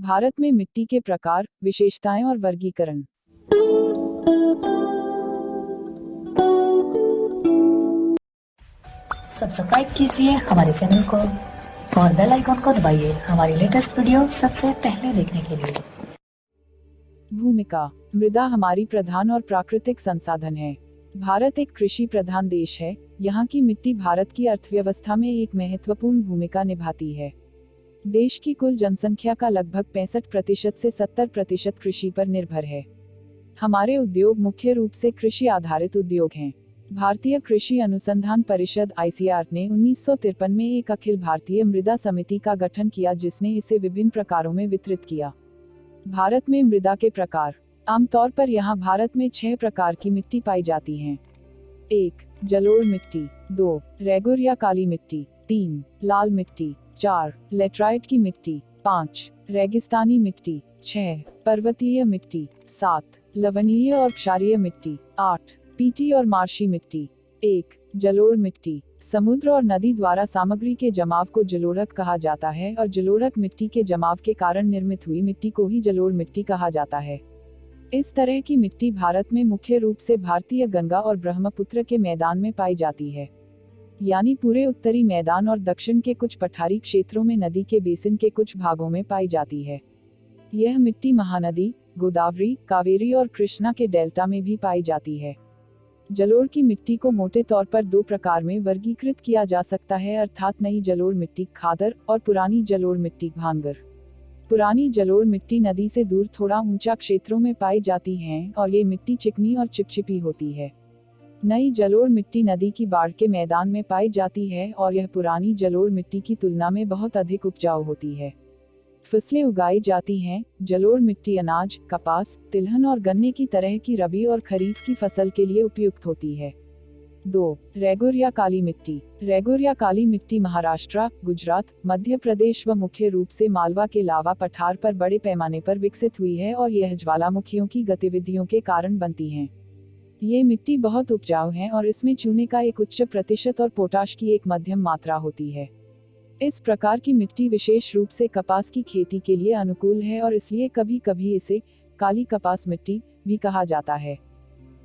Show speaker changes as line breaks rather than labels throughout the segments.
भारत में मिट्टी के प्रकार, विशेषताएं और वर्गीकरण।
सब्सक्राइब कीजिए हमारे चैनल को और बेल आइकॉन को दबाइए हमारी लेटेस्ट वीडियो सबसे पहले देखने के लिए।
भूमिका। मृदा हमारी प्रधान और प्राकृतिक संसाधन है। भारत एक कृषि प्रधान देश है। यहाँ की मिट्टी भारत की अर्थव्यवस्था में एक महत्वपूर्ण भूमिका निभाती है। देश की कुल जनसंख्या का लगभग 65% से 70% कृषि पर निर्भर है। हमारे उद्योग मुख्य रूप से कृषि आधारित उद्योग हैं। भारतीय कृषि अनुसंधान परिषद (ICAR) ने 1953 में एक अखिल भारतीय मृदा समिति का गठन किया, जिसने इसे विभिन्न प्रकारों में वितरित किया। भारत में मृदा के प्रकार। आमतौर पर यहाँ भारत में 6 प्रकार की मिट्टी पाई जाती हैं। 1. जलोढ़ मिट्टी। 2. रेगुर या काली मिट्टी। 3. लाल मिट्टी। 4. लेटराइट की मिट्टी। 5. रेगिस्तानी मिट्टी। 6. पर्वतीय मिट्टी। 7. लवणीय और क्षारीय मिट्टी। 8. पीटी और मार्शी मिट्टी। 1. जलोढ़ मिट्टी। समुद्र और नदी द्वारा सामग्री के जमाव को जलोढ़क कहा जाता है और जलोढ़क मिट्टी के जमाव के कारण निर्मित हुई मिट्टी को ही जलोढ़ मिट्टी कहा जाता है। इस तरह की मिट्टी भारत में मुख्य रूप से भारतीय गंगा और ब्रह्मपुत्र के मैदान में पाई जाती है, यानी पूरे उत्तरी मैदान और दक्षिण के कुछ पठारी क्षेत्रों में नदी के बेसिन के कुछ भागों में पाई जाती है। यह मिट्टी महानदी, गोदावरी, कावेरी और कृष्णा के डेल्टा में भी पाई जाती है। जलोढ़ की मिट्टी को मोटे तौर पर 2 प्रकार में वर्गीकृत किया जा सकता है, अर्थात नई जलोढ़ मिट्टी खादर और पुरानी जलोढ़ मिट्टी भांगर। पुरानी जलोढ़ मिट्टी नदी से दूर थोड़ा ऊंचा क्षेत्रों में पाई जाती है और ये मिट्टी चिकनी और चिपचिपी होती है। नई जलोढ़ मिट्टी नदी की बाढ़ के मैदान में पाई जाती है और यह पुरानी जलोढ़ मिट्टी की तुलना में बहुत अधिक उपजाऊ होती है। फसलें उगाई जाती हैं। जलोढ़ मिट्टी अनाज, कपास, तिलहन और गन्ने की तरह की रबी और खरीफ की फसल के लिए उपयुक्त होती है। 2. रेगुर या काली मिट्टी। रेगुर या काली मिट्टी महाराष्ट्र, गुजरात, मध्य प्रदेश व मुख्य रूप से मालवा के लावा पठार पर बड़े पैमाने पर विकसित हुई है और यह ज्वालामुखियों की गतिविधियों के कारण बनती हैं। ये मिट्टी बहुत उपजाऊ है और इसमें चूने का एक उच्च प्रतिशत और पोटाश की एक मध्यम मात्रा होती है। इस प्रकार की मिट्टी विशेष रूप से कपास की खेती के लिए अनुकूल है और इसलिए कभी कभी इसे काली कपास मिट्टी भी कहा जाता है।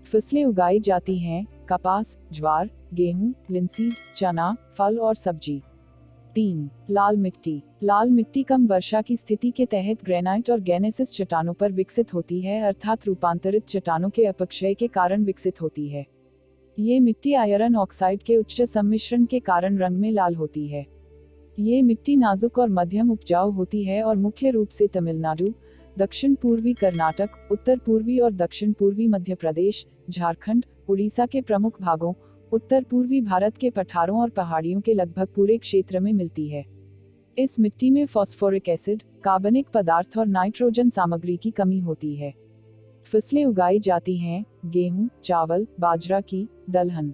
फसलें उगाई जाती हैं। कपास, ज्वार, गेहूं, लिनसीड, चना, फल और सब्जी। 3. लाल मिट्टी। लाल मिट्टी कम वर्षा की स्थिति के तहत ग्रेनाइट और गैनेसिस चट्टानों पर विकसित होती है, अर्थात रूपांतरित चट्टानों के अपक्षय के कारण विकसित होती है। ये मिट्टी आयरन ऑक्साइड के उच्च सम्मिश्रण के कारण रंग में लाल होती है। ये मिट्टी नाजुक और मध्यम उपजाऊ होती है और मुख्य रूप से तमिलनाडु, दक्षिण पूर्वी कर्नाटक, उत्तर पूर्वी और दक्षिण पूर्वी मध्य प्रदेश, झारखंड, उड़ीसा के प्रमुख भागों, उत्तर पूर्वी भारत के पठारों और पहाड़ियों के लगभग पूरे क्षेत्र में मिलती है। इस मिट्टी में फास्फोरिक एसिड, कार्बनिक पदार्थ और नाइट्रोजन सामग्री की कमी होती है। फसलें उगाई जाती हैं। गेहूं, चावल, बाजरा की दलहन।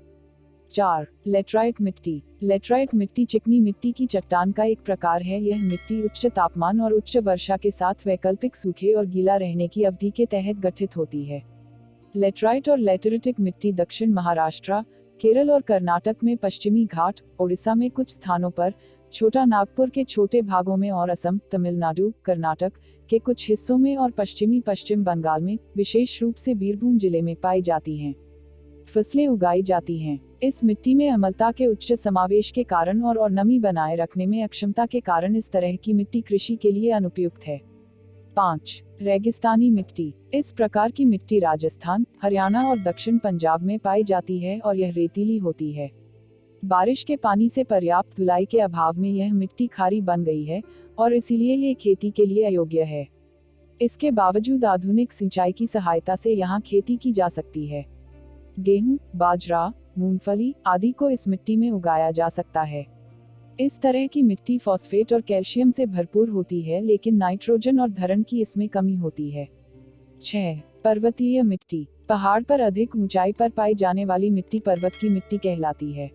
4. लेटराइट मिट्टी। लेटराइट मिट्टी चिकनी मिट्टी की चट्टान का एक प्रकार है। यह मिट्टी उच्च तापमान और उच्च वर्षा के साथ वैकल्पिक सूखे और गीला रहने की अवधि के तहत गठित होती है। लेटराइट और लेटेरिटिक मिट्टी दक्षिण महाराष्ट्र, केरल और कर्नाटक में पश्चिमी घाट, ओडिशा में कुछ स्थानों पर, छोटा नागपुर के छोटे भागों में और असम, तमिलनाडु, कर्नाटक के कुछ हिस्सों में और पश्चिमी पश्चिम बंगाल में, विशेष रूप से बीरभूम जिले में पाई जाती हैं। फसलें उगाई जाती हैं। इस मिट्टी में अम्लता के उच्च समावेश के कारण और नमी बनाए रखने में अक्षमता के कारण इस तरह की मिट्टी कृषि के लिए अनुपयुक्त है। 5. रेगिस्तानी मिट्टी। इस प्रकार की मिट्टी राजस्थान, हरियाणा और दक्षिण पंजाब में पाई जाती है और यह रेतीली होती है। बारिश के पानी से पर्याप्त धुलाई के अभाव में यह मिट्टी खारी बन गई है और इसीलिए ये खेती के लिए अयोग्य है। इसके बावजूद आधुनिक सिंचाई की सहायता से यहाँ खेती की जा सकती है। गेहूं, बाजरा, मूंगफली आदि को इस मिट्टी में उगाया जा सकता है। इस तरह की मिट्टी फॉस्फेट और कैल्शियम से भरपूर होती है, लेकिन नाइट्रोजन और धरण की इसमें कमी होती है। 6. पर्वतीय मिट्टी। पहाड़ पर अधिक ऊंचाई पर पाई जाने वाली मिट्टी पर्वत की मिट्टी कहलाती है।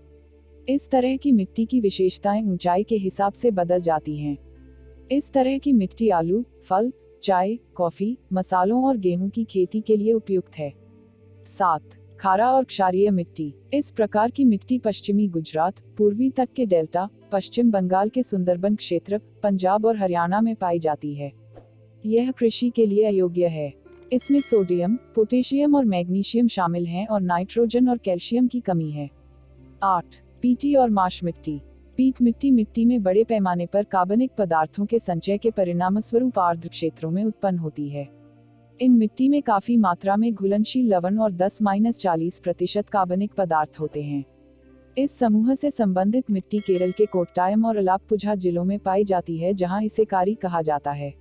इस तरह की मिट्टी की विशेषताएं ऊंचाई के हिसाब से बदल जाती हैं। इस तरह की मिट्टी आलू, फल, चाय, कॉफी, मसालों और गेहूं की खेती के लिए उपयुक्त है। 7. खारा और क्षारीय मिट्टी। इस प्रकार की मिट्टी पश्चिमी गुजरात, पूर्वी तट के डेल्टा, पश्चिम बंगाल के सुंदरबन क्षेत्र, पंजाब और हरियाणा में पाई जाती है। यह कृषि के लिए अयोग्य है। इसमें सोडियम, पोटेशियम और मैग्नीशियम शामिल हैं और नाइट्रोजन और कैल्शियम की कमी है। 8. पीटी और मार्श मिट्टी। पीट मिट्टी मिट्टी में बड़े पैमाने पर कार्बनिक पदार्थों के संचय के परिणामस्वरूप आर्द्र क्षेत्रों में उत्पन्न होती है। इन मिट्टी में काफी मात्रा में घुलनशील लवण और 10-40% कार्बनिक पदार्थ होते हैं। इस समूह से संबंधित मिट्टी केरल के कोट्टायम और अलाप्पुझा जिलों में पाई जाती है, जहां इसे कारी कहा जाता है।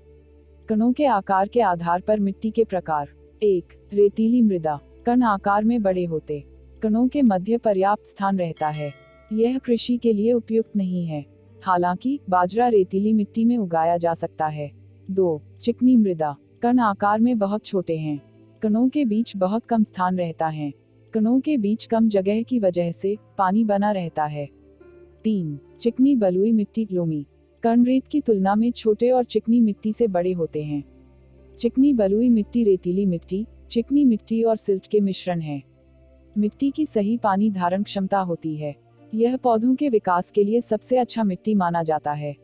कणों के आकार के आधार पर मिट्टी के प्रकार। 1. रेतीली मृदा। कण आकार में बड़े होते। कणों के मध्य पर्याप्त स्थान रहता है। यह कृषि के लिए उपयुक्त नहीं है, हालांकि बाजरा रेतीली मिट्टी में उगाया जा सकता है। 2. चिकनी मृदा। कण आकार में बहुत छोटे हैं। कणों के बीच बहुत कम स्थान रहता है। कणों के बीच कम जगह की वजह से पानी बना रहता है। 3. चिकनी बलुई मिट्टी लोमी। कण रेत की तुलना में छोटे और चिकनी मिट्टी से बड़े होते हैं। चिकनी बलुई मिट्टी रेतीली मिट्टी, चिकनी मिट्टी और सिल्ट के मिश्रण है। मिट्टी की सही पानी धारण क्षमता होती है। यह पौधों के विकास के लिए सबसे अच्छा मिट्टी माना जाता है।